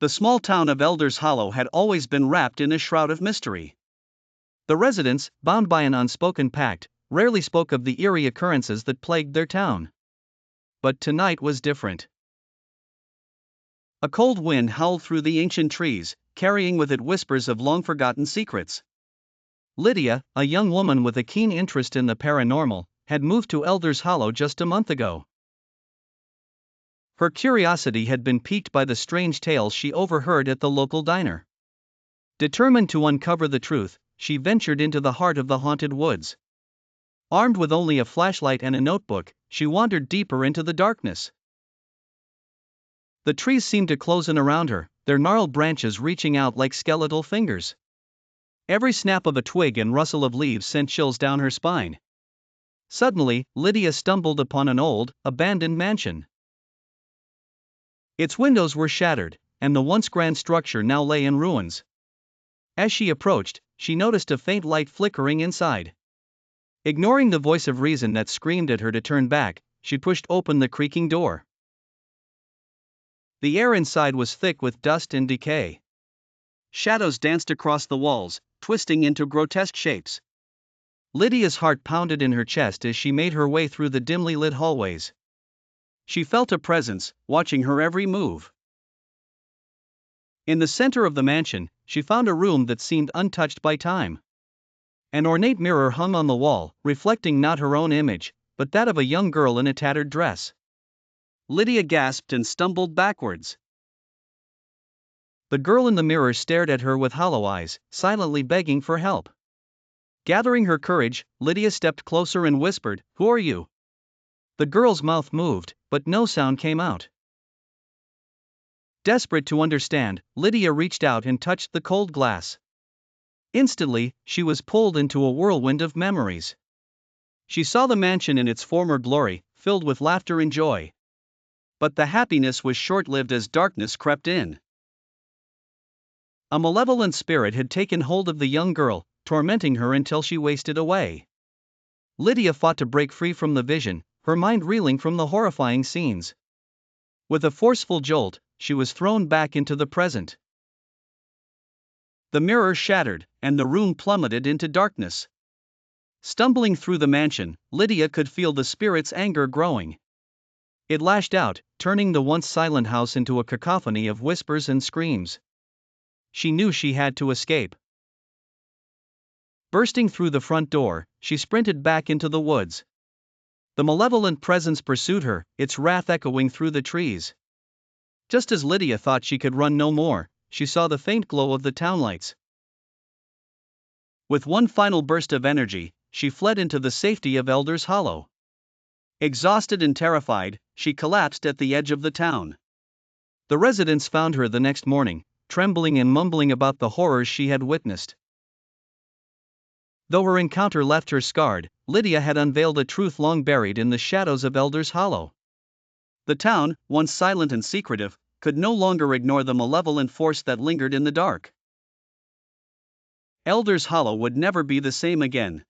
The small town of Elders Hollow had always been wrapped in a shroud of mystery. The residents, bound by an unspoken pact, rarely spoke of the eerie occurrences that plagued their town. But tonight was different. A cold wind howled through the ancient trees, carrying with it whispers of long-forgotten secrets. Lydia, a young woman with a keen interest in the paranormal, had moved to Elders Hollow just a month ago. Her curiosity had been piqued by the strange tales she overheard at the local diner. Determined to uncover the truth, she ventured into the heart of the haunted woods. Armed with only a flashlight and a notebook, she wandered deeper into the darkness. The trees seemed to close in around her, their gnarled branches reaching out like skeletal fingers. Every snap of a twig and rustle of leaves sent chills down her spine. Suddenly, Lydia stumbled upon an old, abandoned mansion. Its windows were shattered, and the once grand structure now lay in ruins. As she approached, she noticed a faint light flickering inside. Ignoring the voice of reason that screamed at her to turn back, she pushed open the creaking door. The air inside was thick with dust and decay. Shadows danced across the walls, twisting into grotesque shapes. Lydia's heart pounded in her chest as she made her way through the dimly lit hallways. She felt a presence, watching her every move. In the center of the mansion, she found a room that seemed untouched by time. An ornate mirror hung on the wall, reflecting not her own image, but that of a young girl in a tattered dress. Lydia gasped and stumbled backwards. The girl in the mirror stared at her with hollow eyes, silently begging for help. Gathering her courage, Lydia stepped closer and whispered, "Who are you?" The girl's mouth moved, but no sound came out. Desperate to understand, Lydia reached out and touched the cold glass. Instantly, she was pulled into a whirlwind of memories. She saw the mansion in its former glory, filled with laughter and joy. But the happiness was short-lived as darkness crept in. A malevolent spirit had taken hold of the young girl, tormenting her until she wasted away. Lydia fought to break free from the vision, her mind reeling from the horrifying scenes. With a forceful jolt, she was thrown back into the present. The mirror shattered, and the room plummeted into darkness. Stumbling through the mansion, Lydia could feel the spirit's anger growing. It lashed out, turning the once silent house into a cacophony of whispers and screams. She knew she had to escape. Bursting through the front door, she sprinted back into the woods. The malevolent presence pursued her, its wrath echoing through the trees. Just as Lydia thought she could run no more, she saw the faint glow of the townlights. With one final burst of energy, she fled into the safety of Elders Hollow. Exhausted and terrified, she collapsed at the edge of the town. The residents found her the next morning, trembling and mumbling about the horrors she had witnessed. Though her encounter left her scarred, Lydia had unveiled a truth long buried in the shadows of Elders Hollow. The town, once silent and secretive, could no longer ignore the malevolent force that lingered in the dark. Elders Hollow would never be the same again.